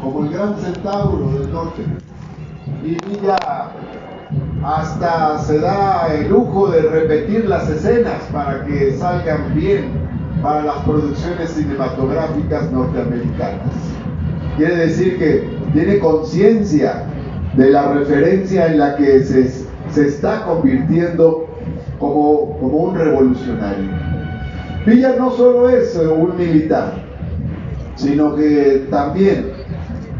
como el Gran Centauro del norte. Y Villa hasta se da el lujo de repetir las escenas para que salgan bien para las producciones cinematográficas norteamericanas. Quiere decir que tiene conciencia de la referencia en la que se está convirtiendo como un revolucionario. Villa no solo es un militar, sino que también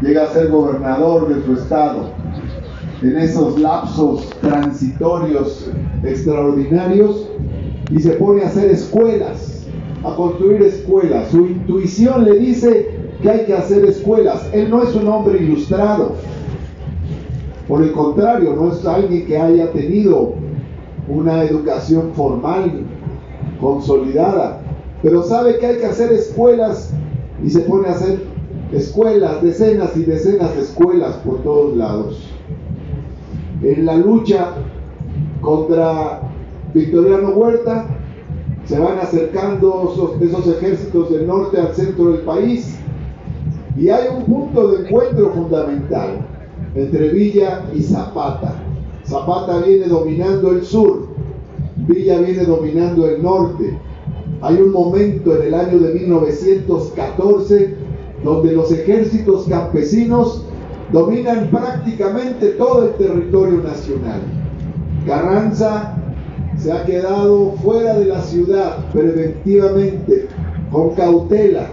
llega a ser gobernador de su estado. En esos lapsos transitorios extraordinarios, y se pone a hacer escuelas, a construir escuelas. Su intuición le dice que hay que hacer escuelas. Él no es un hombre ilustrado, por el contrario, no es alguien que haya tenido una educación formal, consolidada, pero sabe que hay que hacer escuelas y se pone a hacer escuelas, decenas y decenas de escuelas por todos lados. En la lucha contra Victoriano Huerta se van acercando esos ejércitos del norte al centro del país, y hay un punto de encuentro fundamental entre Villa y Zapata. Zapata viene dominando el sur, Villa viene dominando el norte. Hay un momento en el año de 1914 donde los ejércitos campesinos dominan prácticamente todo el territorio nacional. Carranza se ha quedado fuera de la ciudad preventivamente, con cautela,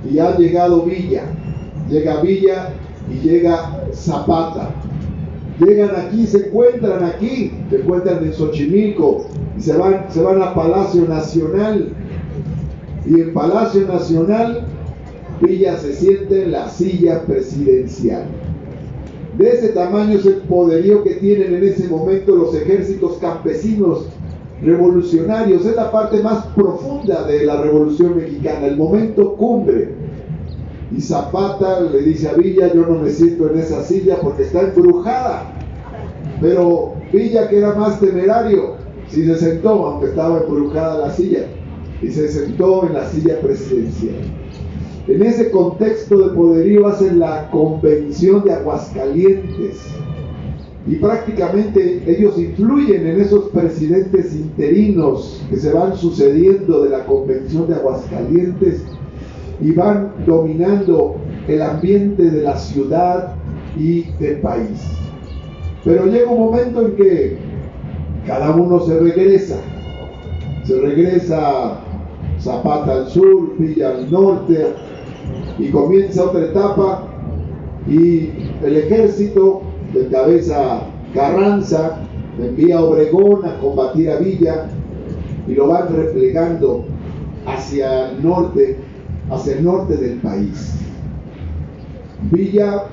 y ha llegado Villa. Llega Villa y llega Zapata. Llegan aquí, se encuentran en Xochimilco, y se van a Palacio Nacional, y en Palacio Nacional Villa se siente en la silla presidencial. De ese tamaño es el poderío que tienen en ese momento los ejércitos campesinos revolucionarios. Es la parte más profunda de la Revolución Mexicana, el momento cumbre. Y Zapata le dice a Villa: yo no me siento en esa silla porque está embrujada. Pero Villa, que era más temerario, sí se sentó, aunque estaba embrujada la silla, y se sentó en la silla presidencial. En ese contexto de poderío hacen la Convención de Aguascalientes, y prácticamente ellos influyen en esos presidentes interinos que se van sucediendo de la Convención de Aguascalientes, y van dominando el ambiente de la ciudad y del país. Pero llega un momento en que cada uno se regresa Zapata al sur, Villa al norte, y comienza otra etapa, y el ejército de cabeza Carranza envía a Obregón a combatir a Villa, y lo van replegando hacia el norte del país. Villa,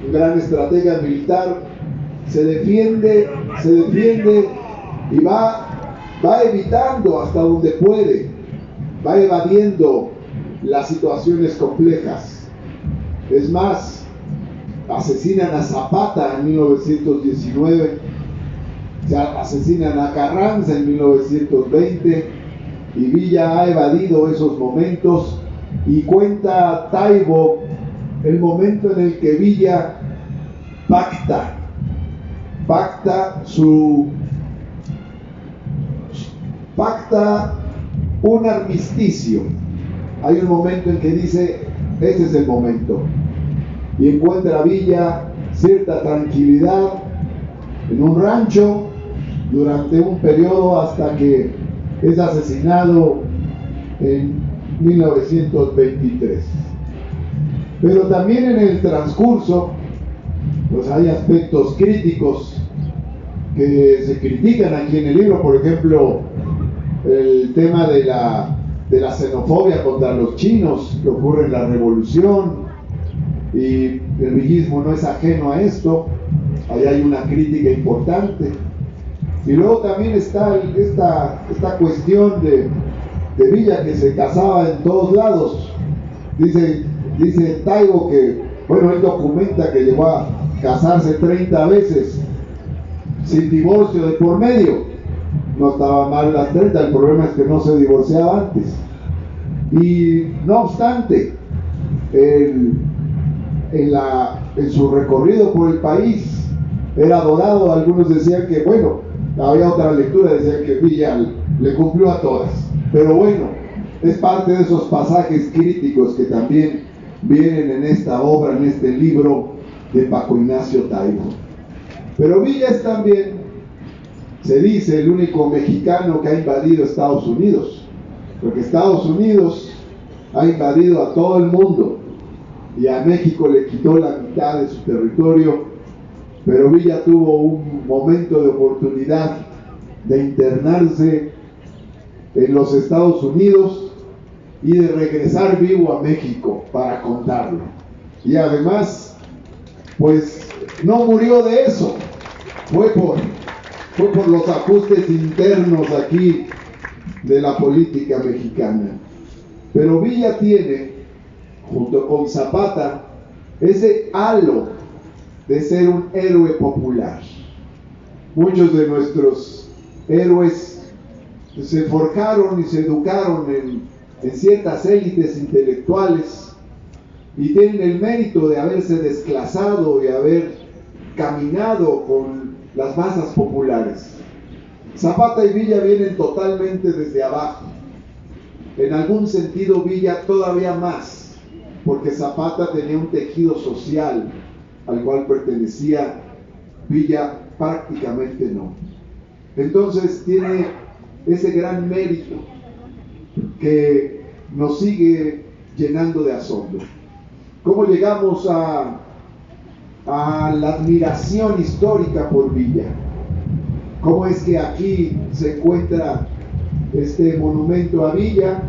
un gran estratega militar, se defiende y va evitando hasta donde puede, va evadiendo las situaciones complejas. Es más, asesinan a Zapata en 1919, asesinan a Carranza en 1920, y Villa ha evadido esos momentos. Y cuenta Taibo el momento en el que Villa pacta un armisticio. Hay un momento en que dice: este es el momento, y encuentra a Villa cierta tranquilidad en un rancho durante un periodo hasta que es asesinado en 1923. Pero también en el transcurso pues hay aspectos críticos que se critican aquí en el libro. Por ejemplo, el tema de la xenofobia contra los chinos que ocurre en la Revolución, y el villismo no es ajeno a esto. Ahí hay una crítica importante. Y luego también está esta cuestión de Villa, que se casaba en todos lados. Dice Taibo que, bueno, él documenta que llegó a casarse 30 veces sin divorcio de por medio. No estaba mal las 30, el problema es que no se divorciaba antes. Y no obstante, en su recorrido por el país era adorado. Algunos decían que, bueno, había otra lectura, decían que Villa le cumplió a todas, pero bueno, es parte de esos pasajes críticos que también vienen en esta obra, en este libro de Paco Ignacio Taibo. Pero Villa es también, se dice, el único mexicano que ha invadido Estados Unidos, porque Estados Unidos ha invadido a todo el mundo y a México le quitó la mitad de su territorio, pero Villa tuvo un momento de oportunidad de internarse en los Estados Unidos y de regresar vivo a México para contarlo. Y además, pues no murió de eso, fue por los ajustes internos aquí de la política mexicana. Pero Villa tiene, junto con Zapata, ese halo de ser un héroe popular. Muchos de nuestros héroes se forjaron y se educaron en ciertas élites intelectuales y tienen el mérito de haberse desclasado y haber caminado con las masas populares. Zapata y Villa vienen totalmente desde abajo. En algún sentido Villa todavía más, porque Zapata tenía un tejido social al cual pertenecía, Villa prácticamente no. Entonces tiene ese gran mérito que nos sigue llenando de asombro. ¿Cómo llegamos a la admiración histórica por Villa? ¿Cómo es que aquí se encuentra este monumento a Villa,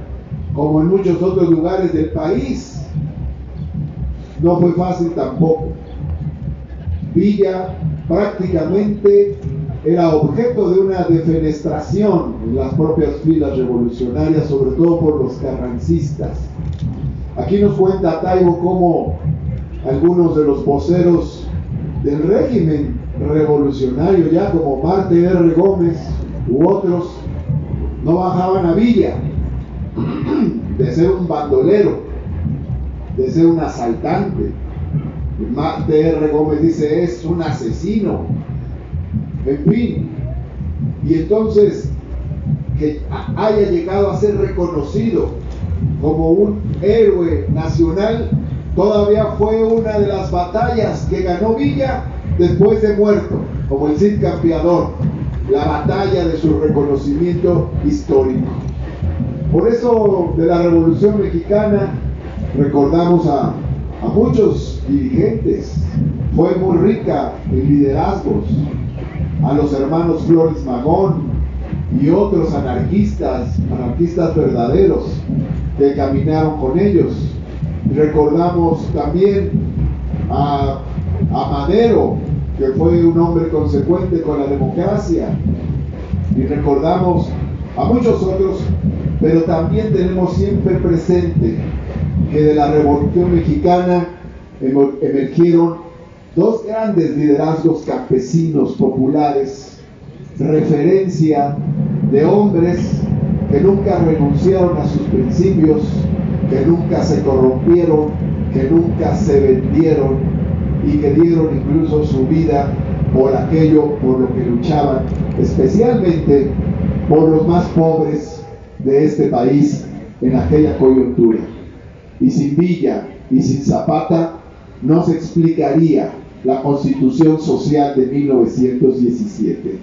como en muchos otros lugares del país? No fue fácil tampoco. Villa prácticamente era objeto de una defenestración en las propias filas revolucionarias, sobre todo por los carrancistas. Aquí nos cuenta Taibo cómo algunos de los voceros del régimen revolucionario, ya como Marte R. Gómez u otros, no bajaban a Villa de ser un bandolero, de ser un asaltante. Marte R. Gómez dice, es un asesino, en fin. Y entonces, que haya llegado a ser reconocido como un héroe nacional, todavía fue una de las batallas que ganó Villa después de muerto, como el Cid Campeador, la batalla de su reconocimiento histórico. Por eso, de la Revolución Mexicana, recordamos a muchos dirigentes. Fue muy rica en liderazgos, a los hermanos Flores Magón y otros anarquistas verdaderos que caminaron con ellos. Recordamos también a Madero, que fue un hombre consecuente con la democracia, y recordamos a muchos otros, pero también tenemos siempre presente que de la Revolución Mexicana emergieron dos grandes liderazgos campesinos populares, referencia de hombres que nunca renunciaron a sus principios, que nunca se corrompieron, que nunca se vendieron y que dieron incluso su vida por aquello por lo que luchaban, especialmente por los más pobres de este país en aquella coyuntura. Y sin Villa y sin Zapata no se explicaría la Constitución Social de 1917.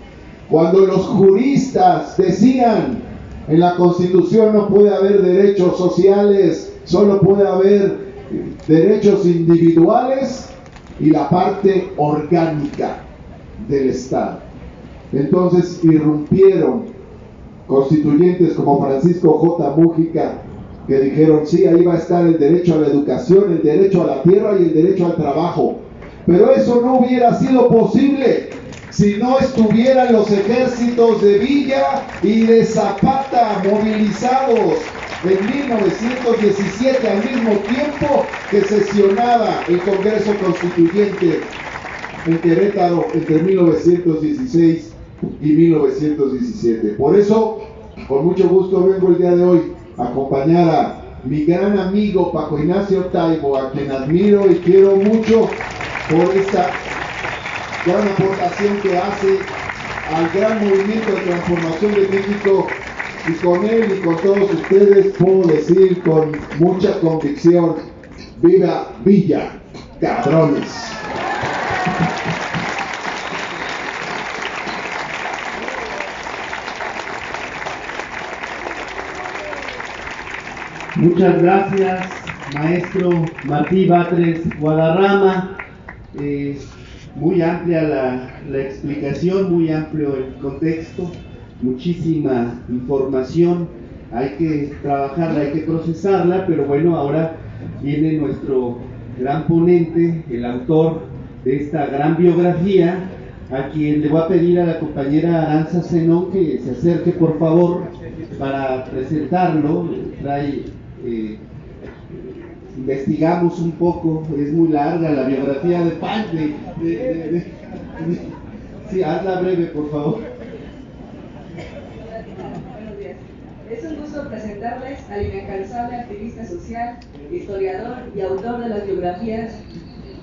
Cuando los juristas decían, en la Constitución no puede haber derechos sociales, solo puede haber derechos individuales y la parte orgánica del Estado. Entonces irrumpieron constituyentes como Francisco J. Mújica, que dijeron, sí, ahí va a estar el derecho a la educación, el derecho a la tierra y el derecho al trabajo. Pero eso no hubiera sido posible si no estuvieran los ejércitos de Villa y de Zapata movilizados en 1917, al mismo tiempo que sesionaba el Congreso Constituyente en Querétaro entre 1916 y 1917. Por eso, con mucho gusto vengo el día de hoy a acompañar mi gran amigo Paco Ignacio Taibo, a quien admiro y quiero mucho por esta gran aportación que hace al gran movimiento de transformación de México, y con él y con todos ustedes puedo decir con mucha convicción: ¡viva Villa, cabrones! Muchas gracias, maestro Martí Batres Guadarrama. Muy amplia la explicación, muy amplio el contexto, muchísima información. Hay que trabajarla, hay que procesarla, pero bueno, ahora viene nuestro gran ponente, el autor de esta gran biografía, a quien le voy a pedir a la compañera Aranza Zenón que se acerque, por favor, para presentarlo. Investigamos un poco, es muy larga la biografía de Padre. Sí, hazla breve, por favor. Buenos días. Es un gusto presentarles al incansable activista social, historiador y autor de las biografías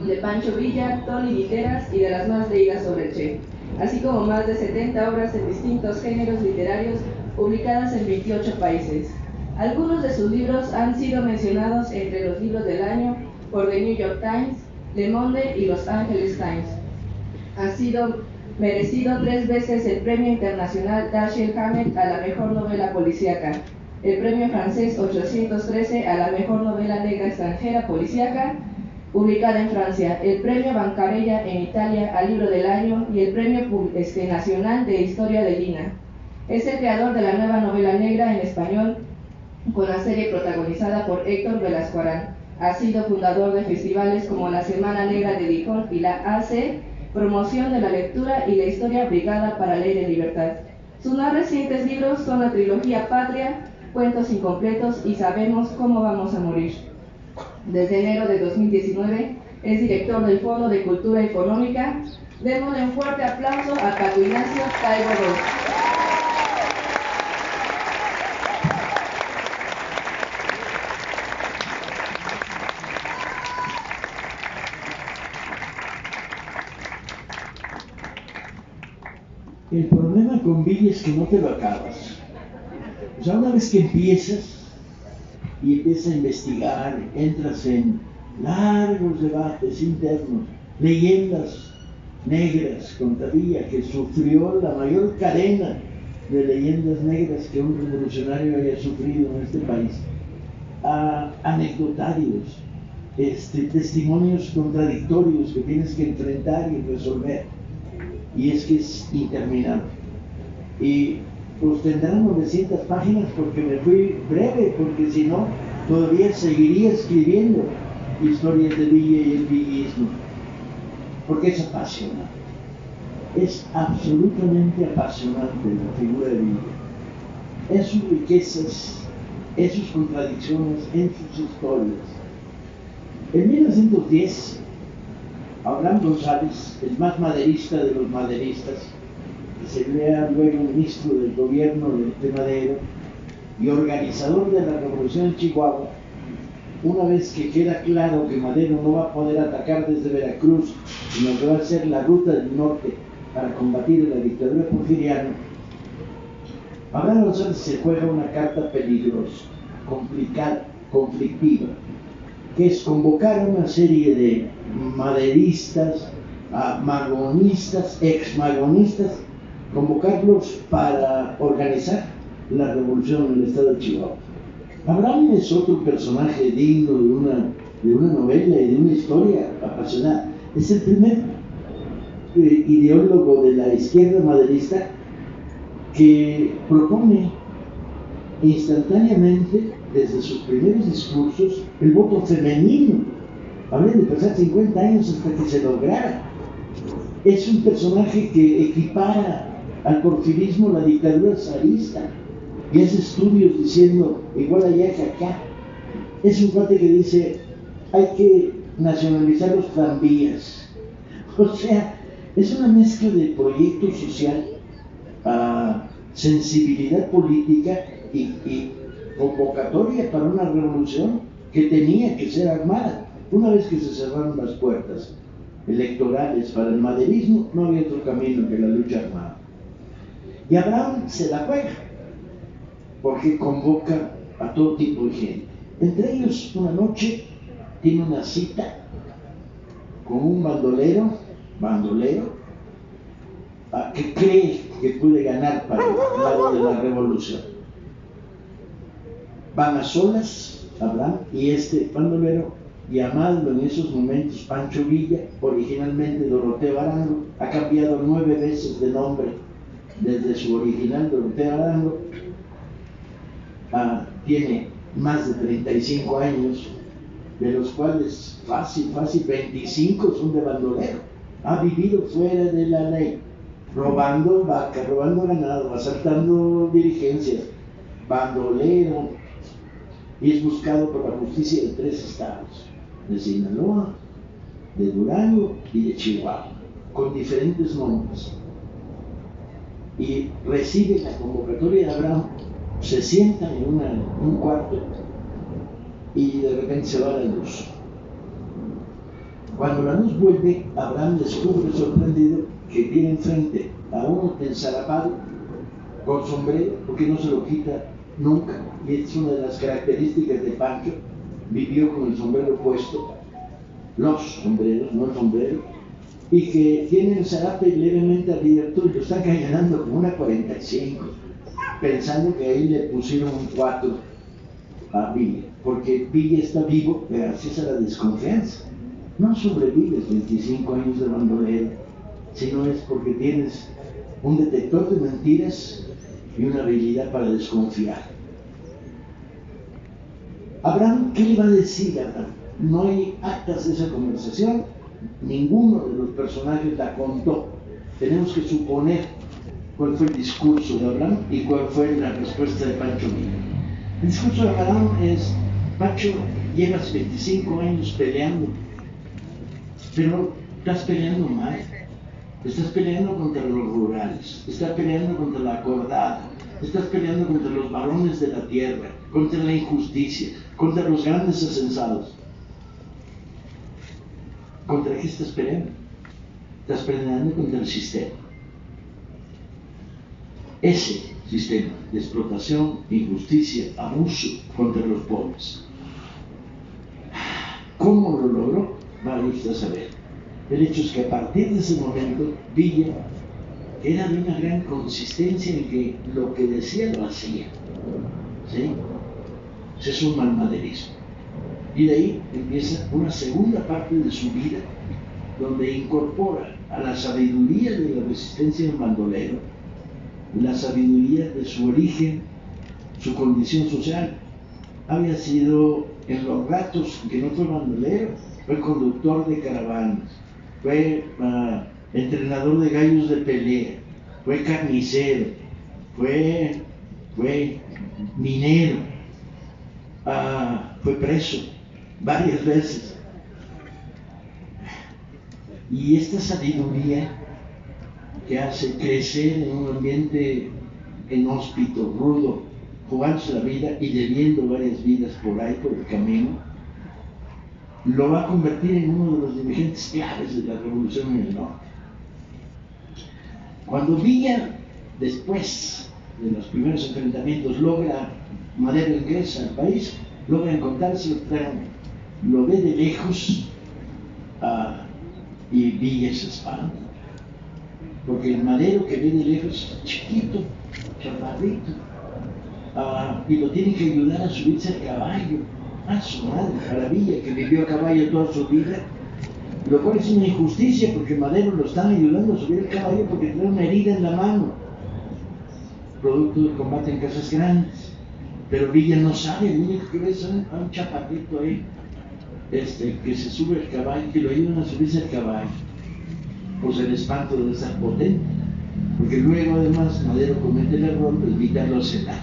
de Pancho Villa, Tony Guiteras y de las más leídas sobre el Che, así como más de 70 obras en distintos géneros literarios publicadas en 28 países. Algunos de sus libros han sido mencionados entre los libros del año por The New York Times, Le Monde y Los Angeles Times. Ha sido merecido 3 veces el Premio Internacional Dashiell Hammett a la Mejor Novela Policíaca, el Premio Francés 813 a la Mejor Novela Negra Extranjera Policíaca, publicada en Francia, el Premio Bancarella en Italia al Libro del Año y el Premio Nacional de Historia de Lina. Es el creador de la nueva novela negra en español, con la serie protagonizada por Héctor Velasco Arán. Ha sido fundador de festivales como la Semana Negra de Gijón y la AC, promoción de la lectura y la historia Brigada para Leer en Libertad. Sus más recientes libros son la trilogía Patria, Cuentos Incompletos y Sabemos cómo vamos a morir. Desde enero de 2019 es director del Fondo de Cultura Económica. Démosle un fuerte aplauso a Paco Ignacio Taibo II. El problema con Villa es que no te lo acabas. O sea, una vez que empiezas y empiezas a investigar, entras en largos debates internos, leyendas negras contra Villa, que sufrió la mayor cadena de leyendas negras que un revolucionario haya sufrido en este país, a anecdotarios, testimonios contradictorios que tienes que enfrentar y resolver. Y es que es interminable. Y pues tendrán 900 páginas porque me fui breve, porque si no, todavía seguiría escribiendo historias de Villa y el villismo, porque es apasionante. Es absolutamente apasionante la figura de Villa, en sus riquezas, en sus contradicciones, en sus historias. En 1910, Abraham González, el más maderista de los maderistas, que sería luego ministro del gobierno de Madero y organizador de la revolución en Chihuahua, una vez que queda claro que Madero no va a poder atacar desde Veracruz, sino que va a ser la ruta del norte para combatir la dictadura porfiriana, Abraham González se juega una carta peligrosa, complicada, conflictiva, que es convocar a una serie de maderistas, magonistas, ex-magonistas, convocarlos para organizar la revolución en el estado de Chihuahua. Abraham es otro personaje digno de una novela y de una historia apasionada. Es el primer ideólogo de la izquierda maderista que propone instantáneamente, desde sus primeros discursos, el voto femenino. Habrían de pasar 50 años hasta que se lograra. Es un personaje que equipara al porfirismo la dictadura zarista y hace estudios diciendo igual allá que acá. Es un cuate que dice hay que nacionalizar los tranvías. O sea, es una mezcla de proyecto social, sensibilidad política y convocatoria para una revolución que tenía que ser armada. Una vez que se cerraron las puertas electorales para el maderismo, no había otro camino que la lucha armada. Y Abraham se la juega, porque convoca a todo tipo de gente. Entre ellos, una noche, tiene una cita con un bandolero, que cree que puede ganar para el lado de la revolución. Van a solas, Abraham y este bandolero, llamado en esos momentos Pancho Villa, originalmente Doroteo Arango, ha cambiado 9 veces de nombre desde su original Doroteo Arango. Tiene más de 35 años, de los cuales fácil 25 son de bandolero. Ha vivido fuera de la ley, robando vacas, robando ganado, asaltando dirigencias, bandolero, y es buscado por la justicia de 3 estados, de Sinaloa, de Durango y de Chihuahua, con diferentes nombres. Y recibe la convocatoria de Abraham, se sienta en un cuarto y de repente se va la luz. Cuando la luz vuelve, Abraham descubre sorprendido que tiene enfrente a uno ensarapado con sombrero, porque no se lo quita nunca, y es una de las características de Pancho. Vivió con el sombrero puesto, los sombreros, no el sombrero, y que tiene el zarape levemente abierto y lo está cañonando con una 45, pensando que ahí le pusieron un 4 a Villa, porque Villa está vivo gracias a la desconfianza. No sobrevives 25 años de bandolero, sino es porque tienes un detector de mentiras y una habilidad para desconfiar. Abraham, ¿qué le va a decir a Abraham? No hay actas de esa conversación, ninguno de los personajes la contó. Tenemos que suponer cuál fue el discurso de Abraham y cuál fue la respuesta de Pancho Villa. El discurso de Abraham es: Pancho, llevas 25 años peleando, pero estás peleando mal. Estás peleando contra los rurales, estás peleando contra la acordada, estás peleando contra los varones de la tierra, contra la injusticia, contra los grandes asensados. ¿Contra qué estás peleando? Estás peleando contra el sistema. Ese sistema de explotación, injusticia, abuso contra los pobres. ¿Cómo lo logró? Vale usted saber. El hecho es que a partir de ese momento, Villa era de una gran consistencia en que lo que decía lo hacía. ¿Sí? Se suma al maderismo. Y de ahí empieza una segunda parte de su vida, donde incorpora a la sabiduría de la resistencia del bandolero, la sabiduría de su origen, su condición social. Había sido en los ratos que no fue bandolero, fue conductor de caravanas, fue entrenador de gallos de pelea, fue carnicero, fue minero, fue preso varias veces. Y esta sabiduría que hace crecer en un ambiente inhóspito, rudo, jugándose la vida y debiendo varias vidas por ahí, por el camino, lo va a convertir en uno de los dirigentes claves de la revolución en el norte. Cuando Villa, después de los primeros enfrentamientos, Madero ingresa al país, logra encontrarse, lo ve de lejos y Villa se espanta, porque el Madero que ve de lejos es chiquito, chaparrito, y lo tiene que ayudar a subirse al caballo. Su madre, maravilla, que vivió a caballo toda su vida, lo cual es una injusticia, porque Madero lo están ayudando a subir el caballo porque tiene una herida en la mano, producto del combate en casas grandes. Pero Villa no sabe, el único que ve es un chaparrito ahí, que se sube al caballo, que lo ayudan a subirse al caballo. Pues el espanto debe estar potente, porque luego además Madero comete el error de invitarlo a cenar.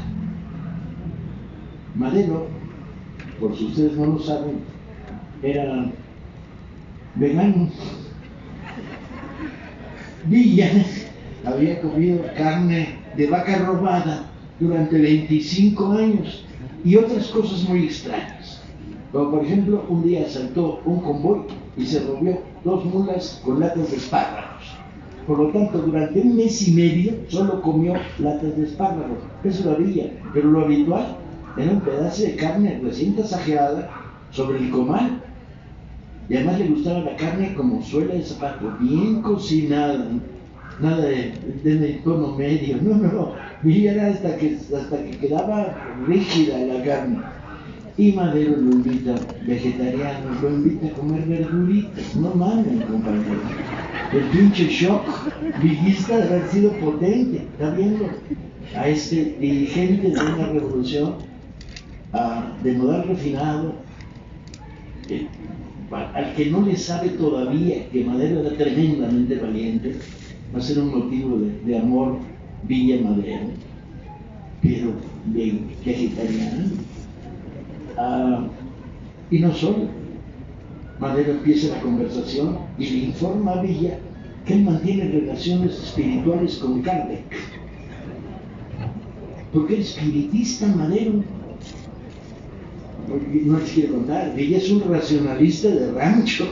Madero, por si ustedes no lo saben, era vegano. Villa había comido carne de vaca robada durante 25 años y otras cosas muy extrañas. Como por ejemplo, un día asaltó un convoy y se robó 2 mulas con latas de espárragos. Por lo tanto, durante un mes y medio solo comió latas de espárragos. Eso lo había, pero lo habitual era un pedazo de carne recién tasajeada sobre el comal. Y además le gustaba la carne como suela de zapato, bien cocinada, nada de tono medio, no, y era hasta que quedaba rígida la carne. Y Madero lo invita, vegetariano, lo invita a comer verduritas, no mames, compañero. El pinche shock villista de haber sido potente, está viendo a este dirigente de una revolución, de modal refinado, al que no le sabe todavía que Madero era tremendamente valiente, va a ser un motivo de amor Villa Madero, pero vegetariano. Y no solo, Madero empieza la conversación y le informa a Villa que él mantiene relaciones espirituales con Kardec, porque el espiritista Madero no les quiere contar. Villa es un racionalista de rancho,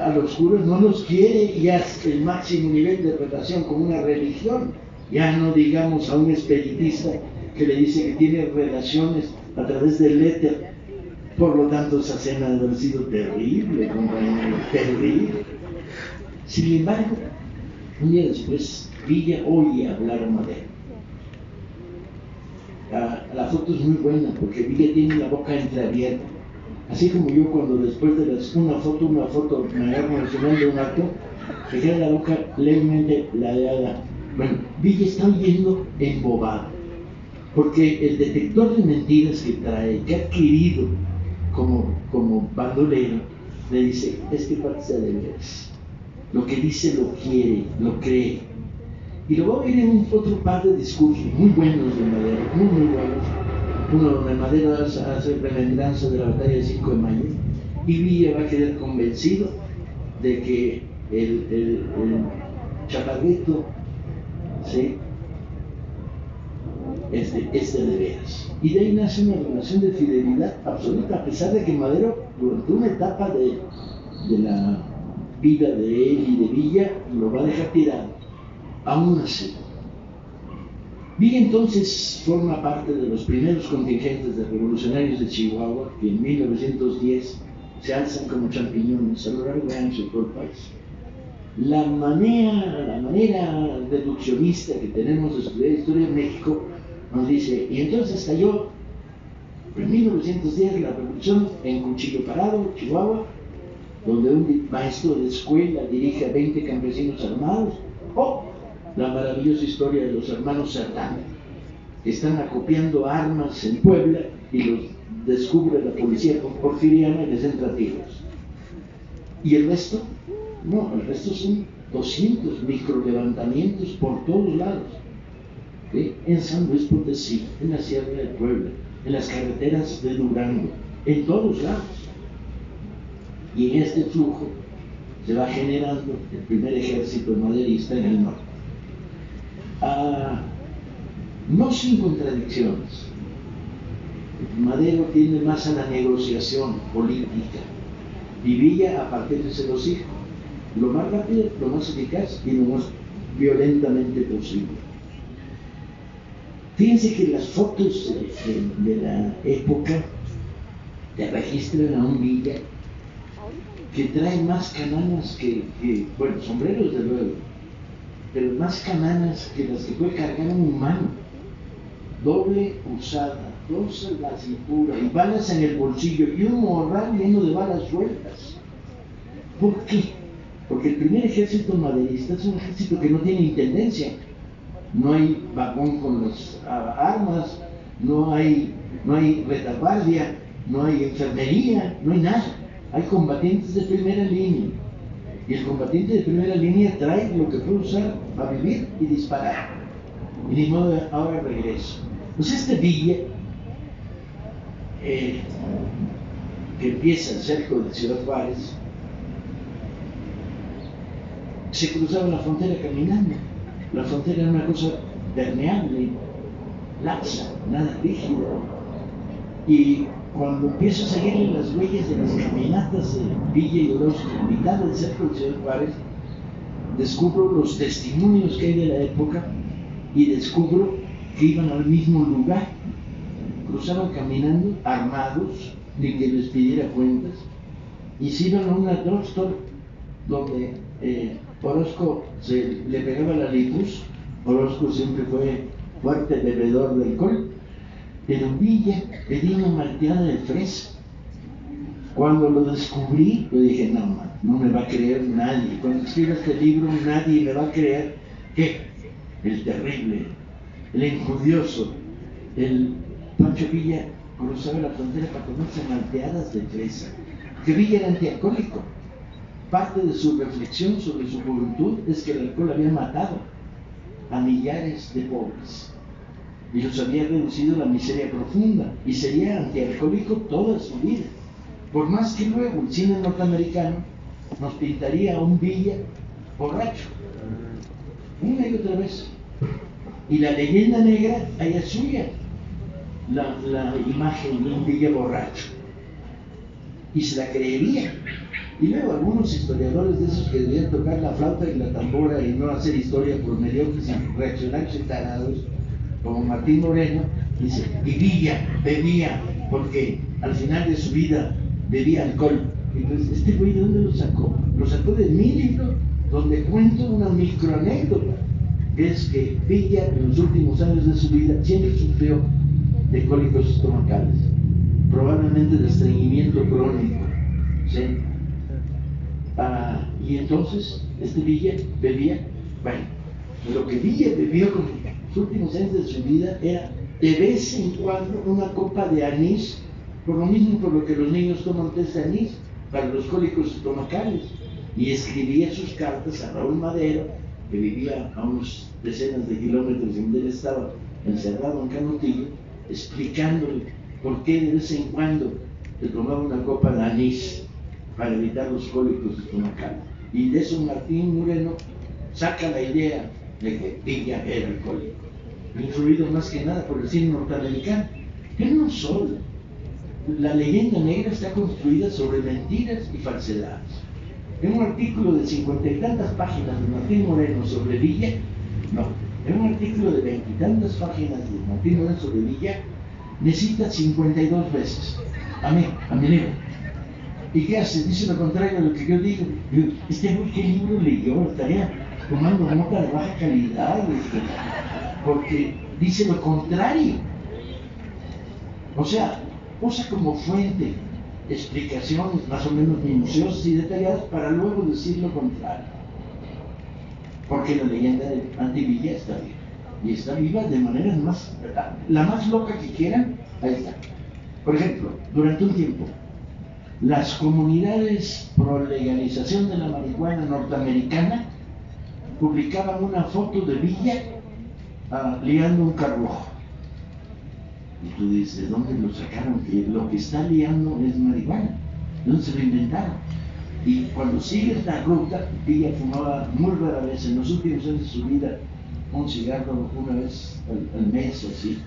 a los curas no los quiere, ya es el máximo nivel de relación con una religión, ya no digamos a un espiritista que le dice que tiene relaciones a través del éter. Por lo tanto, esa cena debe haber sido terrible, compañero, terrible. Sin embargo, un día después, Villa oye hablar a Madero. La foto es muy buena porque Villa tiene la boca entreabierta, así como yo cuando después de una foto me agarro al final de un acto, me queda la boca levemente ladeada. Bueno, Villa está oyendo embobado, porque el detector de mentiras que trae, que ha adquirido como bandolero, le dice, este parte sea de veras, lo que dice lo quiere, lo cree. Y lo voy a oír en otro par de discursos muy buenos de Madero, muy buenos. Uno donde Madero hace remembranza de la batalla del 5 de mayo, y Villa va a quedar convencido de que el chaparrito, ¿sí?, es de veras. Y de ahí nace una relación de fidelidad absoluta, a pesar de que Madero, durante una etapa de la vida de él y de Villa, lo va a dejar tirado. Aún así, Villa entonces forma parte de los primeros contingentes de revolucionarios de Chihuahua que en 1910 se alzan como champiñones a lo largo de años en todo el país. La manera reduccionista que tenemos de estudiar historia de México nos dice, y entonces estalló en 1910 la revolución en Cuchillo Parado, Chihuahua, donde un maestro de escuela dirige a 20 campesinos armados, o la maravillosa historia de los hermanos Cerdán, que están acopiando armas en Puebla y los descubre la policía porfiriana y les entra tiros. ¿Y el resto? No, el resto son 200 microlevantamientos por todos lados, ¿sí? En San Luis Potosí, en la Sierra de Puebla, en las carreteras de Durango, en todos lados. Y en este flujo se va generando el primer ejército maderista en el norte. No sin contradicciones. Madero tiende más a la negociación política y Villa a partirse los hijos, lo más rápido, lo más eficaz y lo más violentamente posible. Fíjense que las fotos de la época te registran a un Villa que trae más cananas bueno, sombreros de luego, pero más cananas que las que puede cargar un humano, doble usada, 12 en la cintura y balas en el bolsillo y un morral lleno de balas sueltas. ¿Por qué? Porque el primer ejército maderista es un ejército que no tiene intendencia, no hay vagón con las armas, no hay retaguardia, no hay enfermería, no hay nada, hay combatientes de primera línea. Y el combatiente de primera línea trae lo que puede usar para vivir y disparar. Y ni modo, ahora regreso. Pues este Villa, que empieza el cerco de Ciudad Juárez, se cruzaba la frontera caminando. La frontera era una cosa permeable. laxa, nada rígida. Y cuando empiezo a seguir las huellas de las caminatas de Villa y Orozco, mitad del cerco de Ciudad Juárez, descubro los testimonios que hay de la época y descubro que iban al mismo lugar. Cruzaban caminando, armados, ni que les pidiera cuentas, y se iban a una drugstore donde Orozco le pegaba la lipus. Orozco siempre fue fuerte bebedor de alcohol, pero Villa pedía una malteada de fresa. Cuando lo descubrí, yo dije, no me va a creer nadie. Cuando escriba este libro, nadie me va a creer que el terrible, el injudioso, el Pancho Villa cruzaba la frontera para comerse malteadas de fresa. Que Villa era antialcohólico. Parte de su reflexión sobre su juventud es que el alcohol había matado a millares de pobres y los había reducido a la miseria profunda, y sería antialcohólico toda su vida. Por más que luego el cine norteamericano nos pintaría a un Villa borracho, una y otra vez. Y la leyenda negra haya suya la imagen de un Villa borracho, y se la creería. Y luego algunos historiadores de esos que debían tocar la flauta y la tambora y no hacer historia por mediocres y reaccionarios tarados, como Martín Moreno, dice, y Villa bebía porque al final de su vida bebía alcohol. Y pues, ¿este güey de dónde lo sacó? Lo sacó de mi libro, donde cuento una microanécdota, que es que Villa en los últimos años de su vida siempre sufrió de cólicos estomacales, probablemente de estreñimiento crónico, ¿sí? Y entonces este Villa bebía, bueno, lo que Villa bebió con los últimos años de su vida era de vez en cuando una copa de anís, por lo mismo por lo que los niños toman té de anís para los cólicos estomacales, y escribía sus cartas a Raúl Madero, que vivía a unos decenas de kilómetros de donde él estaba encerrado en Canutillo, explicándole por qué de vez en cuando le tomaba una copa de anís para evitar los cólicos estomacales. Y de eso Martín Moreno saca la idea de que Villa era alcohólico, influido más que nada por el cine norteamericano. Pero no solo, la leyenda negra está construida sobre mentiras y falsedades. En un artículo de 50 y tantas páginas de Martín Moreno sobre Villa, en un artículo de 20 y tantas páginas de Martín Moreno sobre Villa, necesita 52 veces a mi libro. ¿Y qué hace? Dice lo contrario a lo que yo digo. Este güey, ¿qué libro leyó? Estaría tomando nota de baja calidad, porque dice lo contrario. O sea, usa como fuente explicaciones más o menos minuciosas y detalladas para luego decir lo contrario. Porque la leyenda de anti-Villa está viva. Y está viva de maneras la más loca que quieran, ahí está. Por ejemplo, durante un tiempo, las comunidades pro legalización de la marihuana norteamericana publicaban una foto de Villa liando un carruaje. Y tú dices, ¿de dónde lo sacaron? Que lo que está liando es marihuana. ¿De dónde se lo inventaron? Y cuando sigue esta ruta, Villa fumaba muy rara vez, en los últimos años de su vida, un cigarro una vez al mes o así.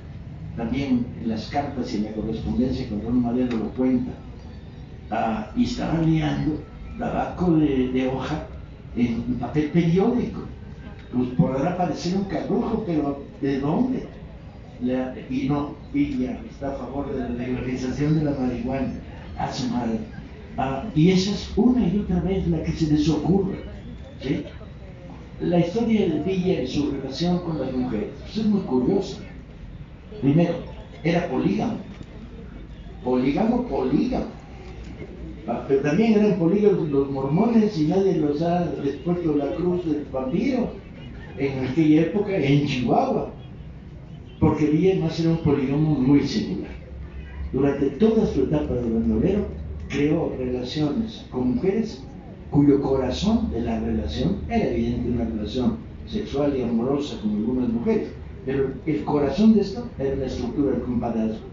También en las cartas y en la correspondencia con Raúl Madero lo cuenta. Y estaban liando tabaco de hoja en papel periódico. Pues podrá parecer un carrujo, pero ¿de dónde? Y no, Villa está a favor de la legalización de la marihuana, a su madre. Y esa es una y otra vez la que se les ocurre, ¿sí? La historia de Villa y su relación con las mujeres pues es muy curiosa. Primero, era polígamo. Pero también eran polígamos los mormones y nadie los ha expuesto la cruz del vampiro en aquella época en Chihuahua, porque Villa más era un polígamo muy singular. Durante toda su etapa de bandolero creó relaciones con mujeres cuyo corazón de la relación era evidente una relación sexual y amorosa con algunas mujeres, pero el corazón de esto era la estructura del compadrazgo.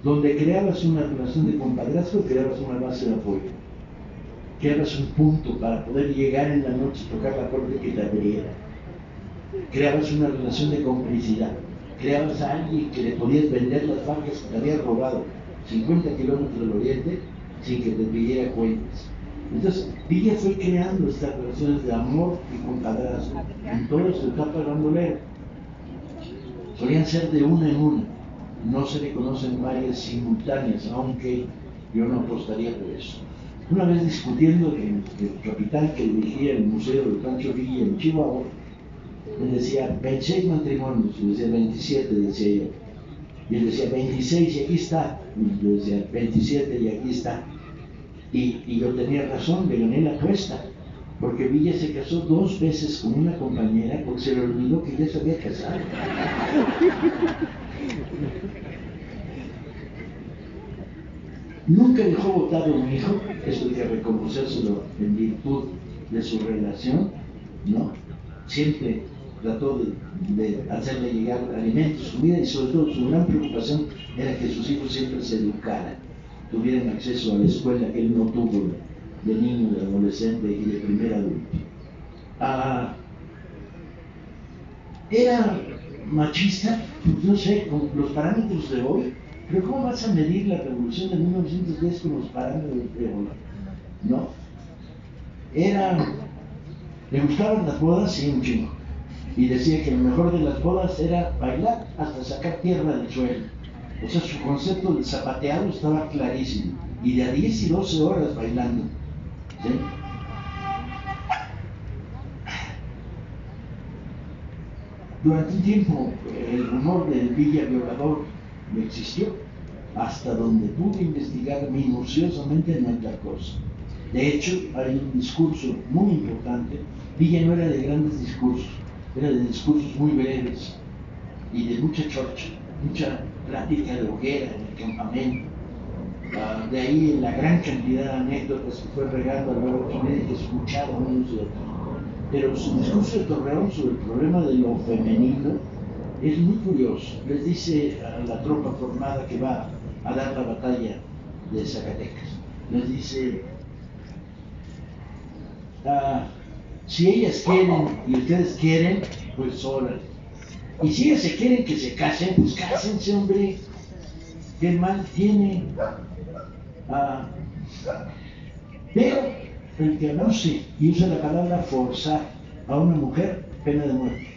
Donde creabas una relación de compadrazgo, creabas una base de apoyo, creabas un punto para poder llegar en la noche y tocar la puerta que te abriera, creabas una relación de complicidad, creabas a alguien que le podías vender las vacas que te habías robado 50 kilómetros del oriente sin que te pidiera cuentas. Entonces, Villa fue creando estas relaciones de amor y compadrazgo en toda su etapa bandolera. Solían ser de una en una, no se le conocen varias simultáneas, aunque yo no apostaría por eso. Una vez discutiendo que el capitán que dirigía el museo de Pancho Villa en Chihuahua, me decía 26 matrimonios, y decía 27, decía yo. Y él decía 26 y aquí está. Y yo decía 27 y aquí está. Y yo tenía razón, le gané la apuesta, porque Villa se casó 2 veces con una compañera porque se le olvidó que ya se había casado. Nunca dejó votar a un hijo, eso hay que reconocérselo en virtud de su relación, ¿no? Siempre trató de hacerle llegar alimentos, comida, y sobre todo su gran preocupación era que sus hijos siempre se educaran, tuvieran acceso a la escuela que él no tuvo de niño, de adolescente y de primer adulto. Era machista, pues no sé, con los parámetros de hoy, pero ¿cómo vas a medir la revolución de 1910 con los parámetros de hoy? ¿No? Le gustaban las bodas, sí, un chingo. Y decía que lo mejor de las bodas era bailar hasta sacar tierra del suelo. O sea, su concepto del zapateado estaba clarísimo. Y de a 10 y 12 horas bailando. ¿Sí? Durante un tiempo el rumor del Villa violador no existió, hasta donde pude investigar minuciosamente en otra cosa. De hecho, hay un discurso muy importante. Villa no era de grandes discursos, era de discursos muy breves y de mucha chorcha, mucha plática de hoguera en el campamento. De ahí la gran cantidad de anécdotas que fue regando a lo largo de su vida y que escucharon unos y otros. Pero su discurso de Torreón sobre el problema de lo femenino es muy curioso. Les dice a la tropa formada que va a dar la batalla de Zacatecas, les dice, si ellas quieren y ustedes quieren, pues órale. Y si ellas se quieren que se casen, pues cásense, hombre. ¿Qué mal tiene? Pero el que abuse y usa la palabra forzar a una mujer, pena de muerte.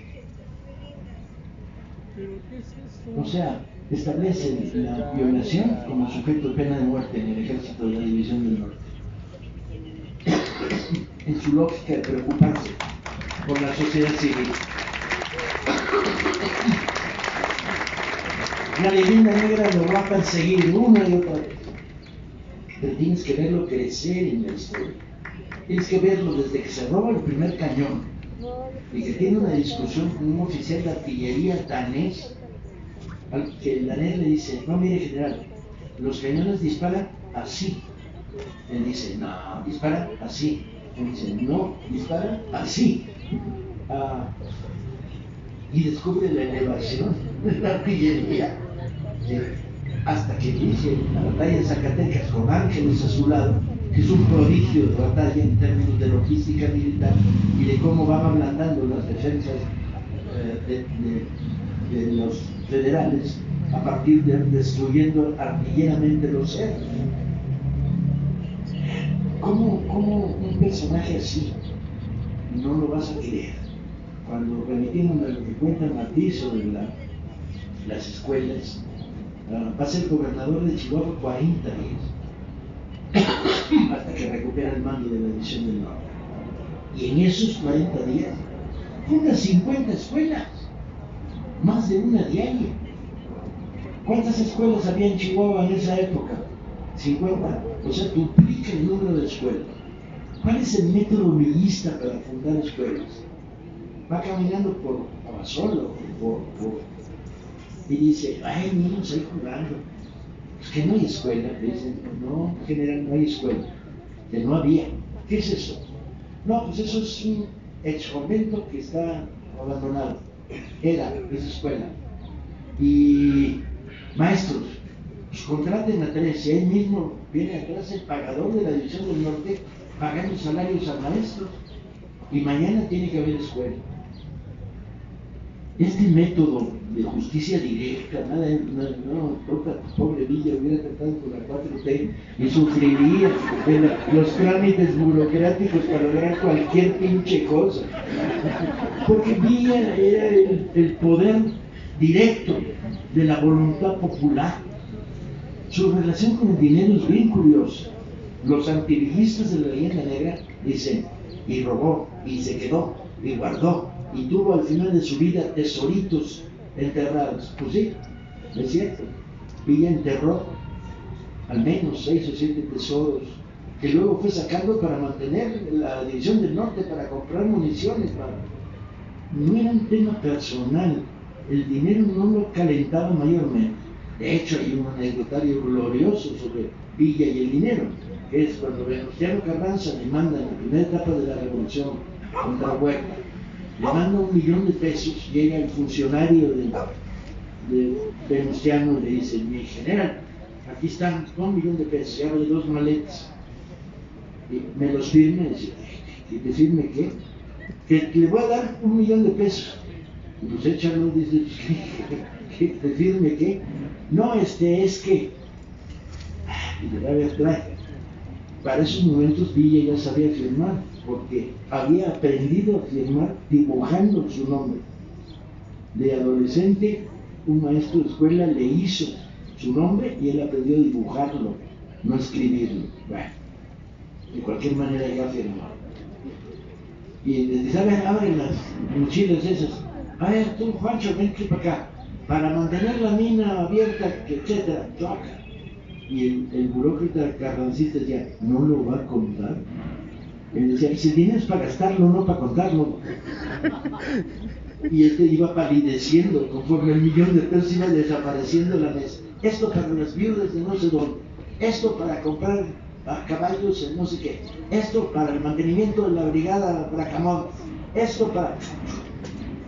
O sea, establece la violación como sujeto de pena de muerte en el ejército de la División del Norte. En su lógica de preocuparse por la sociedad civil. La leyenda negra lo va a perseguir una y otra vez. Pero tienes que verlo crecer en la historia. Tienes que verlo desde que se roba el primer cañón y que tiene una discusión con un oficial de artillería danés, al que el danés le dice, no, mire general, los cañones disparan así. Él dice, no, disparan así. Él dice, no, disparan así. Y descubre la elevación de la artillería. Hasta que inicie la batalla de Zacatecas con Ángeles a su lado, que es un prodigio de batalla en términos de logística militar y de cómo van ablandando las defensas de los federales a partir de destruyendo artilleramente los cerros. ¿Cómo un personaje así no lo vas a creer? Cuando remitimos a lo que cuenta Martí sobre las escuelas, va a ser gobernador de Chihuahua 40 días hasta que recupera el mando de la División del Norte. Y en esos 40 días funda 50 escuelas, más de una diaria. ¿Cuántas escuelas había en Chihuahua en esa época? 50. O sea, duplica el número de escuelas. ¿Cuál es el método millista para fundar escuelas? Va caminando por Abasolo, y dice, ay, niños ahí jugando. Es que no hay escuela. Le dicen, no, en general no hay escuela. Que no había. ¿Qué es eso? No, pues eso es un ex convento que está abandonado. Era esa escuela. Y maestros, pues contraten a 3. Si él mismo viene atrás el pagador de la División del Norte pagando salarios a maestros. Y mañana tiene que haber escuela. este método de justicia directa, no, pobre Villa hubiera tratado por la 4T y sufriría de los trámites burocráticos para lograr cualquier pinche cosa. Porque Villa era el poder directo de la voluntad popular. Su relación con el dinero es bien curiosa. Los antivillistas de la leyenda negra dicen, y robó, y se quedó, y guardó, y tuvo al final de su vida tesoritos enterrados. Pues sí, es cierto. Villa enterró al menos 6 o 7 tesoros que luego fue sacando para mantener la División del Norte, para comprar municiones. No era un tema personal, el dinero no lo calentaba mayormente. De hecho, hay un anecdotario glorioso sobre Villa y el dinero, que es cuando Venustiano Carranza le manda en la primera etapa de la revolución contra Huerta, le manda $1,000,000 de pesos, llega el funcionario de Venustiano y le dice, mi general, aquí están $1,000,000 de pesos, y abre 2 maletas, y me los firme, y dice, ¿y te firme qué? Que le voy a dar $1,000,000 de pesos. Y pues échalo, dice, ¿qué te firme qué? No, es que, y le va a traer. Para esos momentos Villa ya sabía firmar, porque había aprendido a firmar dibujando su nombre. De adolescente, un maestro de escuela le hizo su nombre y él aprendió a dibujarlo, no a escribirlo. Bueno, de cualquier manera ya firmó. Y le dice, abre las mochilas esas. A ver, tú, Juancho, ven aquí para acá, para mantener la mina abierta, etcétera. Y el burócrata carrancista decía, ¿no lo va a contar? Él decía, ese dinero es para gastarlo, no para contarlo. Y iba palideciendo conforme el $1,000,000 de pesos iba desapareciendo la mesa. Esto para las viudas de no sé dónde, esto para comprar caballos en no sé qué, esto para el mantenimiento de la brigada Bracamontes, esto para...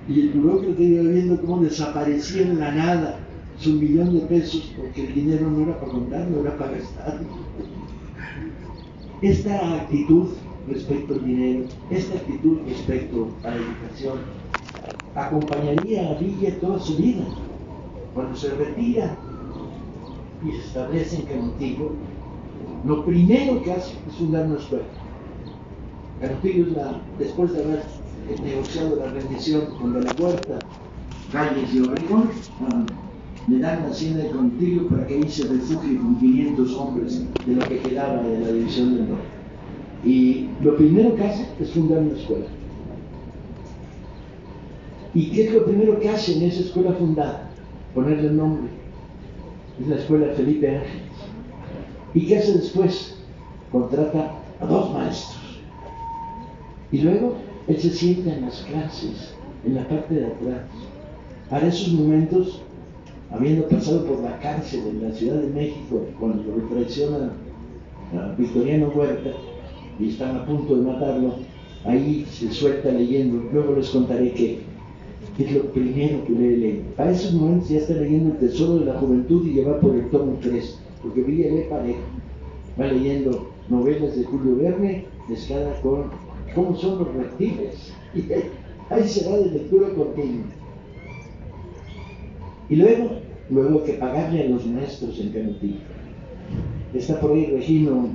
Y el burócrata iba viendo cómo desaparecía en la nada su $1,000,000 de pesos, porque el dinero no era para contarlo, era para gastarlo. Esta actitud respecto al dinero, esta actitud respecto a la educación, acompañaría a Villa toda su vida. Cuando se retira y se establece en Canutillo, lo primero que hace es fundar una escuela. Canutillo es después de haber negociado la rendición con De la Huerta, Calles y Obregón, le dan la hacienda de Canutillo para que ahí se refugie con 500 hombres de lo que quedaba de la División del Norte. Y lo primero que hace es fundar una escuela. ¿Y qué es lo primero que hace en esa escuela fundada? Ponerle el nombre. Es la escuela Felipe Ángeles. ¿Y qué hace después? Contrata a 2 maestros. Y luego él se sienta en las clases, en la parte de atrás. Para esos momentos, habiendo pasado por la cárcel en la Ciudad de México, cuando lo traiciona a Victoriano Huerta y están a punto de matarlo, ahí se suelta leyendo. Luego les contaré que es lo primero que lee. Para esos momentos ya está leyendo El Tesoro de la Juventud y ya va por el tomo 3, porque Villa lee parejo. Va leyendo novelas de Julio Verne, mezclada con cómo son los reptiles. Y ahí se va de lectura continua. Y luego hay que pagarle a los maestros en Canutillo. Está por ahí Regino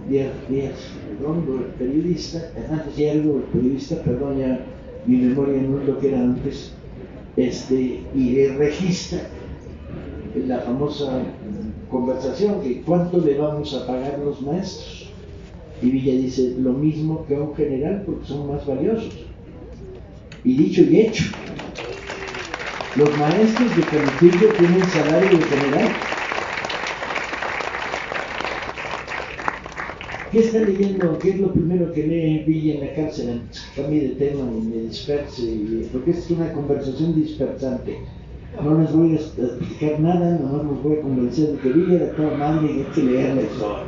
Díaz Redondo, el periodista, Hernández Hierro, el periodista, perdón, ya mi memoria no es lo que era antes, y registra la famosa conversación que ¿cuánto le vamos a pagar a los maestros? Y Villa dice, lo mismo que a un general, porque son más valiosos. Y dicho y hecho, los maestros de Canutillo tienen salario de general. ¿Qué está leyendo? ¿Qué es lo primero que lee Villa en la cárcel? Cambie de tema y me disperse, porque esta es una conversación dispersante. No les voy a explicar nada, nomás los voy a convencer de que Villa era toda madre y hay que leerla eso.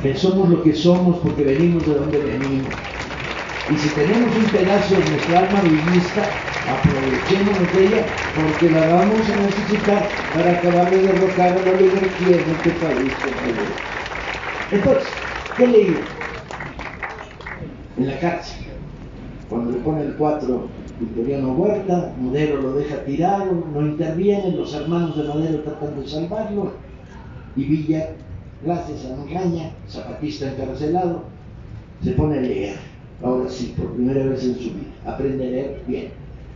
Que somos lo que somos porque venimos de donde venimos. Y si tenemos un pedazo de nuestra alma vivista, aprovechémonos de ella porque la vamos a necesitar para acabar de derrocar a la oligarquía en este país. Entonces, ¿qué leí? En la cárcel, cuando le pone el 4 Victoriano Huerta, Madero lo deja tirado, no interviene, los hermanos de Madero tratan de salvarlo, y Villa, gracias a Magaña, zapatista encarcelado, se pone a leer, ahora sí, por primera vez en su vida, aprende a leer bien,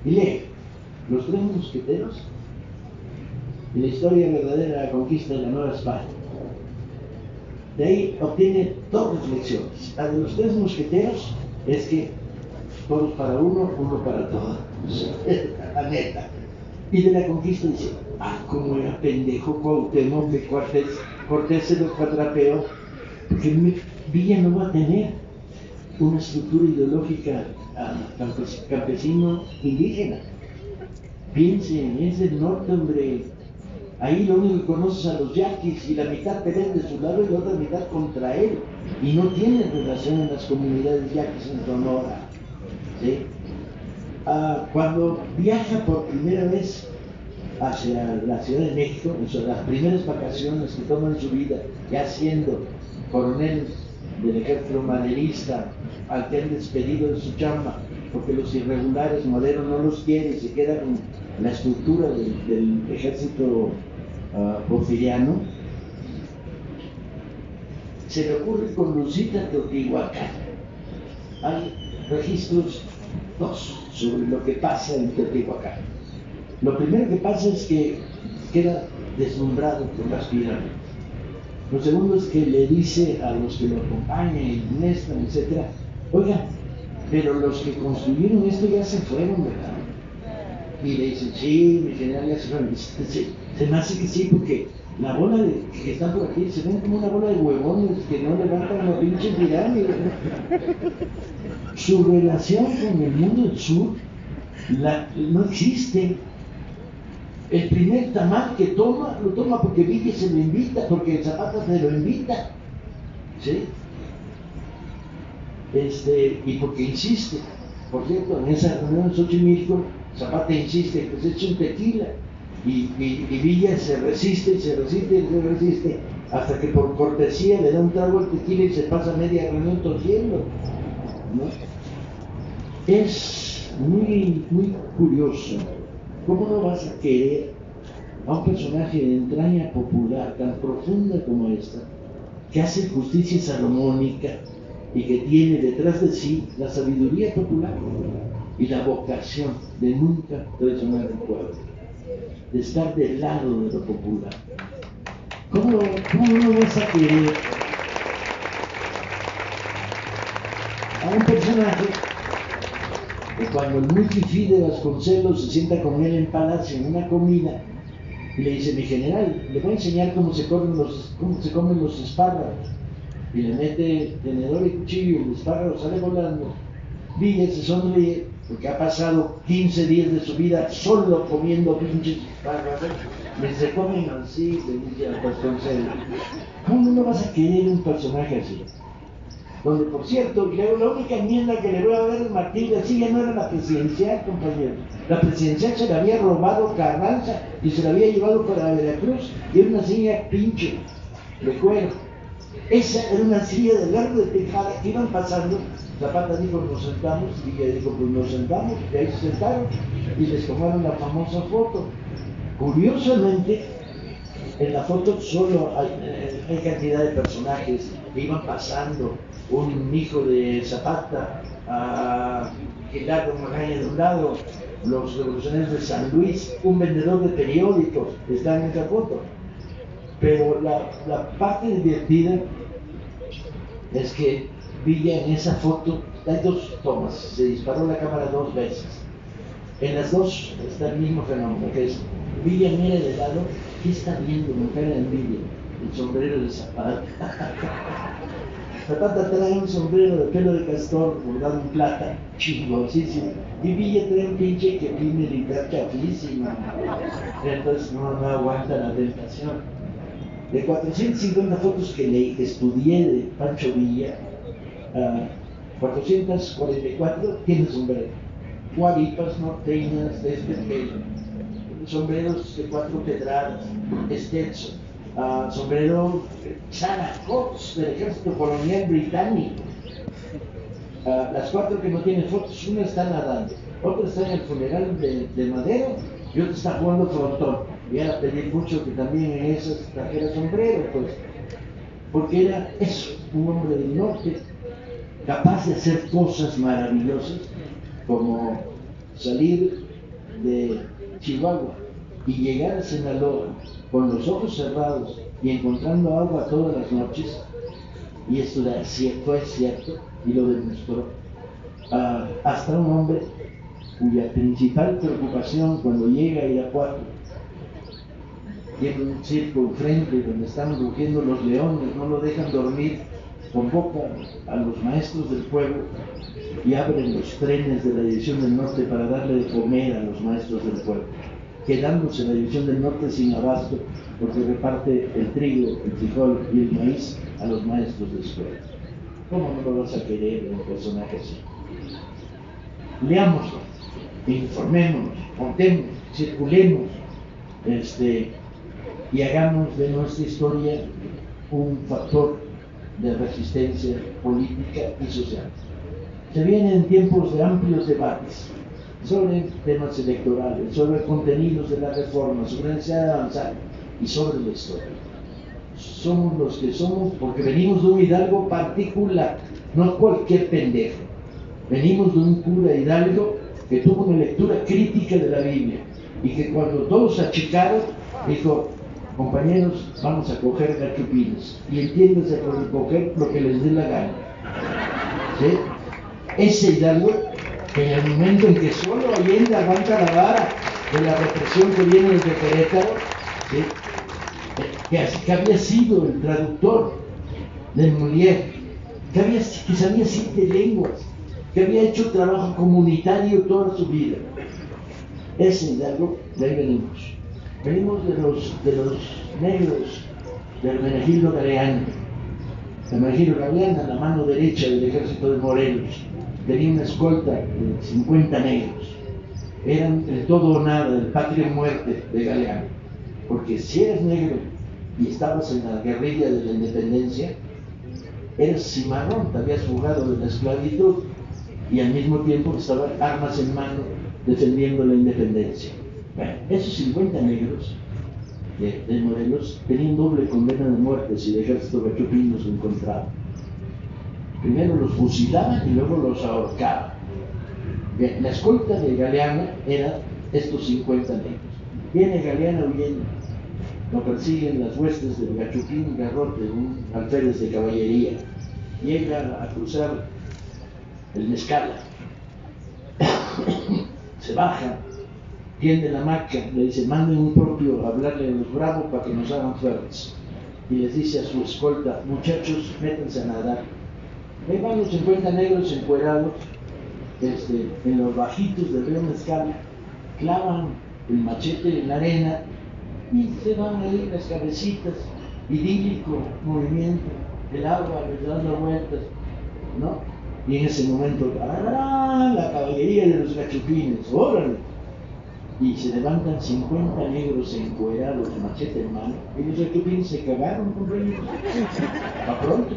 y lee Los Tres Mosqueteros y la historia verdadera de la conquista de la Nueva España. De ahí obtiene dos reflexiones. La de Los Tres Mosqueteros es que todos para uno, uno para todos. La neta. Y de la conquista dice, cómo era pendejo Cuauhtémoc, que Cortés se lo cuatrapeó, porque Villa no va a tener una estructura ideológica campesino indígena. Piensen, es del norte, hombre. Ahí lo único que conoces a los yaquis y la mitad pelean de su lado y la otra mitad contra él. Y no tiene relación en las comunidades yaquis en Sonora. ¿Sí? Cuando viaja por primera vez hacia la Ciudad de México, las primeras vacaciones que toma en su vida, ya siendo coronel del ejército maderista, al que han despedido de su chamba, porque los irregulares Madero no los quiere y se queda con la estructura del ejército porfiriano, se le ocurre con Lucita Teotihuacán. Hay registros dos sobre lo que pasa en Teotihuacán. Lo primero que pasa es que queda deslumbrado por las pirámides. Lo segundo es que le dice a los que lo acompañan, Néstor, etc., oigan, pero los que construyeron esto ya se fueron, ¿verdad? Y le dicen, sí, mi general, ya se fueron. Se me hace que sí, porque la bola que están por aquí se ven como una bola de huevones que no levantan la pinche pirámide. Su relación con el mundo del sur no existe. El primer tamal que toma, lo toma porque Villa se lo invita, porque Zapata se lo invita, ¿sí? Y porque insiste. Por cierto, en esa reunión en Xochimilco, Zapata insiste que se eche un tequila, y Villa se resiste, hasta que por cortesía le da un trago al tequila y se pasa media reunión tosiendo, ¿no? Es muy, muy curioso. ¿Cómo no vas a querer a un personaje de entraña popular tan profunda como esta, que hace justicia salomónica y que tiene detrás de sí la sabiduría popular y la vocación de nunca traicionar al pueblo, de estar del lado de lo popular? ¿Cómo no vas a querer a un personaje que cuando el muy fifí de Vasconcelos se sienta con él en Palacio en una comida y le dice, mi general, le voy a enseñar cómo se comen los espárragos, y le mete tenedor y cuchillo y el espárrago sale volando? Villa se sonríe porque ha pasado 15 días de su vida solo comiendo pinches espárragos, y se comen así, le dice a Vasconcelos. ¿Cómo no vas a querer un personaje así? Donde, por cierto, la única enmienda que le voy a dar al Martín García no era la presidencial, compañero. La presidencial se la había robado Carranza y se la había llevado para Veracruz, y era una silla pinche de cuero. Esa era una silla de largo de tejada que iban pasando. Zapata dijo, nos sentamos, y ella dijo, pues nos sentamos, y ahí se sentaron y les tomaron la famosa foto. Curiosamente, en la foto solo hay cantidad de personajes que iban pasando. Un hijo de Zapata, Gerardo Magaña de un lado, los revolucionarios de San Luis, un vendedor de periódicos, están en esa foto. Pero la parte divertida es que Villa en esa foto, hay dos tomas, se disparó la cámara 2 veces. En las dos está el mismo fenómeno, que es Villa mira de lado, ¿qué está viendo? Mujer de envidia, el sombrero de Zapata. Zapata trae un sombrero de pelo de castor bordado en plata, chingosísimo, y Villa trae un pinche kepí militar chafísimo. Entonces no aguanta la tentación. De 450 fotos que le estudié de Pancho Villa, 444 tiene sombrero. Guaripas norteñas de este pelo, sombreros de 4 pedradas, Stetson, sombrero Sarah Cox del ejército colonial británico. Las 4 que no tienen fotos, una está nadando, otro está en el funeral de Madero y otro está jugando frontón. Y era pedir mucho que también en esas trajera sombrero, pues, porque era eso, un hombre del norte, capaz de hacer cosas maravillosas, como salir de Chihuahua y llegar a Sinaloa con los ojos cerrados y encontrando agua todas las noches, y esto fue cierto y lo demostró, hasta un hombre cuya principal preocupación cuando llega a Irapuato tiene un circo enfrente donde están rugiendo los leones, no lo dejan dormir, convoca a los maestros del pueblo y abren los trenes de la División del Norte para darle de comer a los maestros del pueblo, quedándose la División del Norte sin abasto porque reparte el trigo, el frijol y el maíz a los maestros de escuela. ¿Cómo no lo vas a querer un personaje así? Leámoslo, informémonos, contemos, circulemos, y hagamos de nuestra historia un factor de resistencia política y social. Se vienen tiempos de amplios debates sobre temas electorales, sobre contenidos de la reforma, sobre la necesidad de avanzar y sobre la historia. Somos los que somos porque venimos de un Hidalgo particular, no cualquier pendejo. Venimos de un cura Hidalgo que tuvo una lectura crítica de la Biblia y que cuando todos se achicaron dijo: compañeros, vamos a coger gachupines, y entiéndase por coger lo que les dé la gana. ¿Sí? Ese Hidalgo, que en el momento en que solo Allende aguanta la vara de la represión que viene desde Querétaro, ¿sí? que había sido el traductor del Molière, que sabía 7 lenguas, que había hecho trabajo comunitario toda su vida. Ese Hidalgo, de ahí venimos. Venimos de los negros de Hermenegildo Galeano. Hermenegildo Galeano, la mano derecha del ejército de Morelos, tenía una escolta de 50 negros. Eran el todo o nada, del patria o muerte de Galeano. Porque si eres negro y estabas en la guerrilla de la independencia, eres cimarrón, te habías fugado de la esclavitud y al mismo tiempo estaban armas en mano defendiendo la independencia. Bueno, esos 50 negros de Morelos tenían doble condena de muerte si el ejército gachupín los encontraba. Primero los fusilaban y luego los ahorcaban. Bien, la escolta de Galeano era estos 50 negros. Viene Galeano huyendo, lo persiguen las huestes del Gachupín Garrote, un alférez de caballería. Llega a cruzar el Mezcala, se baja, tiende la hamaca, le dice: manden un propio a hablarle a los bravos para que nos hagan fuertes. Y les dice a su escolta: muchachos, métanse a nadar. Ahí van los 50 negros encuerados, en los bajitos del río Mezcala, clavan el machete en la arena y se van ahí las cabecitas, idílico movimiento, el agua les da las vueltas, ¿no? Y en ese momento, la caballería de los gachupines, órale, y se levantan 50 negros encuerados, machete en mano, y los gachupines se cagaron con ellos, a pronto,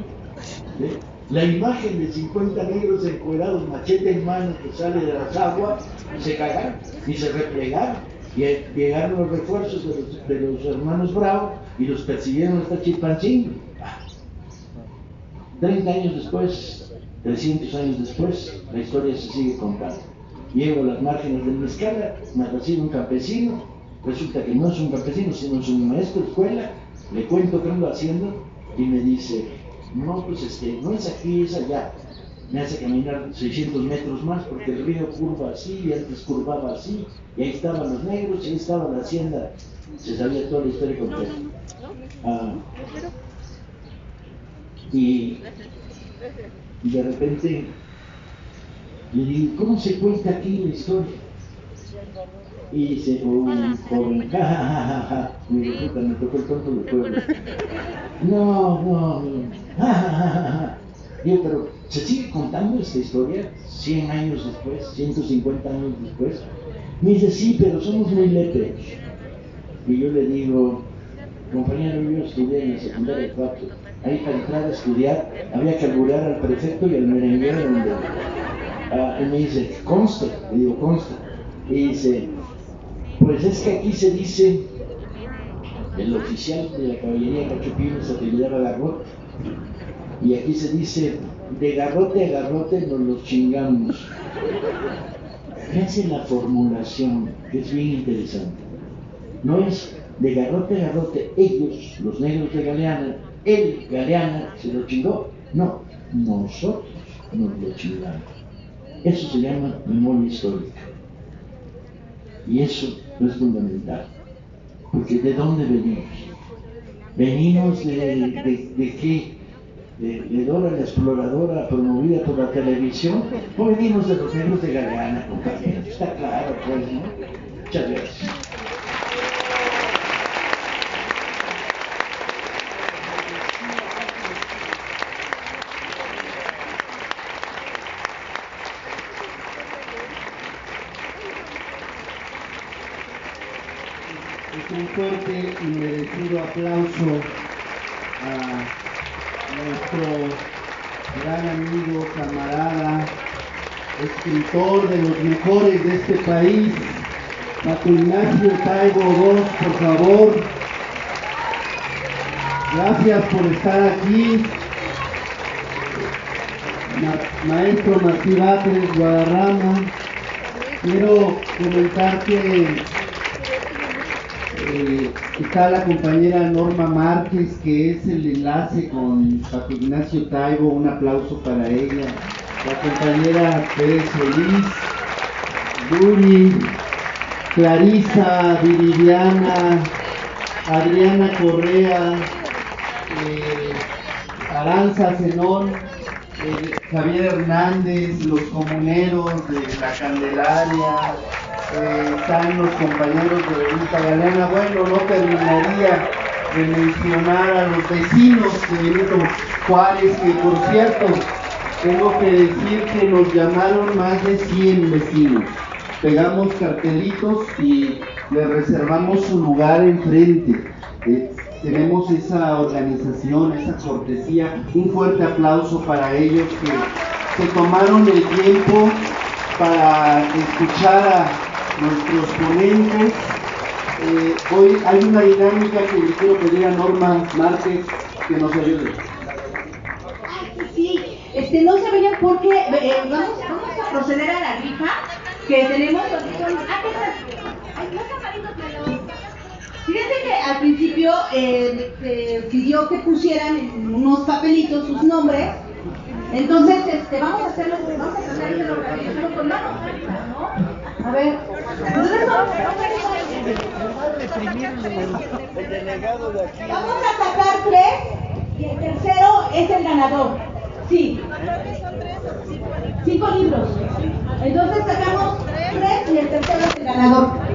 ¿sí? La imagen de 50 negros encuerados, machete en mano, que sale de las aguas, se cagaron y se replegaron. Y llegaron los refuerzos de los hermanos Bravo y los persiguieron hasta Chilpancingo. 30 años después, 300 años después, la historia se sigue contando. Llego a las márgenes del Mezcala, me recibe un campesino, resulta que no es un campesino, sino es un maestro de escuela, le cuento qué ando haciendo y me dice: no, pues no es aquí, es allá. Me hace caminar 600 metros más porque el río curva así y antes curvaba así, y ahí estaban los negros y ahí estaba la hacienda. Se sabía toda la historia completa. Y de repente le digo: ¿cómo se cuenta aquí la historia? Y dice un joven: ja, ja, ja, ja. Me dijo: puta, me tocó el tonto del pueblo. No, ja, ja, ja, ja. Digo: pero ¿se sigue contando esta historia 100 años después, 150 años después? Me dice: sí, pero somos muy léperos. Y yo le digo: compañero, yo estudié en la secundaria 4. Ahí para entrar a estudiar había que alburear al prefecto y al merenguero. Y me dice, consta, le digo, consta. Y dice, pues es que aquí se dice, el oficial de la caballería Cachupino se apellidaba Garrote, y aquí se dice, de garrote a garrote nos los chingamos. Fíjense la formulación, que es bien interesante. No es de garrote a garrote, ellos, los negros de Galeana, el Galeana se lo chingó. No, nosotros nos lo chingamos. Eso se llama memoria histórica. Y eso es fundamental. Porque ¿de dónde venimos? ¿Venimos de qué? ¿De Dora la Exploradora promovida por la televisión? ¿O venimos de los negros de Galeana, compañeros? Está claro, pues, ¿no? Muchas gracias. Un fuerte y merecido aplauso a nuestro gran amigo, camarada, escritor de los mejores de este país, Paco Ignacio Taibo II, por favor. Gracias por estar aquí. Maestro Martí Batres, Guadarrama, quiero comentar que está la compañera Norma Márquez, que es el enlace con Paco Ignacio Taibo, un aplauso para ella. La compañera Pérez Solís, Duri, Clarisa, Viridiana, Adriana Correa, Aranza Zenón, Javier Hernández, los comuneros de la Candelaria, están los compañeros de Benita Galeana. Bueno, no terminaría de mencionar a los vecinos de Benito Juárez, que por cierto, tengo que decir que nos llamaron más de 100 vecinos. Pegamos cartelitos y le reservamos su lugar enfrente. Tenemos esa organización, esa cortesía. Un fuerte aplauso para ellos que se tomaron el tiempo para escuchar a nuestros ponentes. Hoy hay una dinámica que le quiero pedir a Norma Márquez que nos ayude. Sí, no se vayan porque vamos a proceder a la rifa que tenemos. Fíjense que al principio pidió que pusieran en unos papelitos sus nombres. Entonces, vamos a tratar de organizarlo con la rifa, ¿no? A ver, vamos a sacar 3 y el tercero es el ganador. Sí. 5 libros. Entonces sacamos 3 y el tercero es el ganador.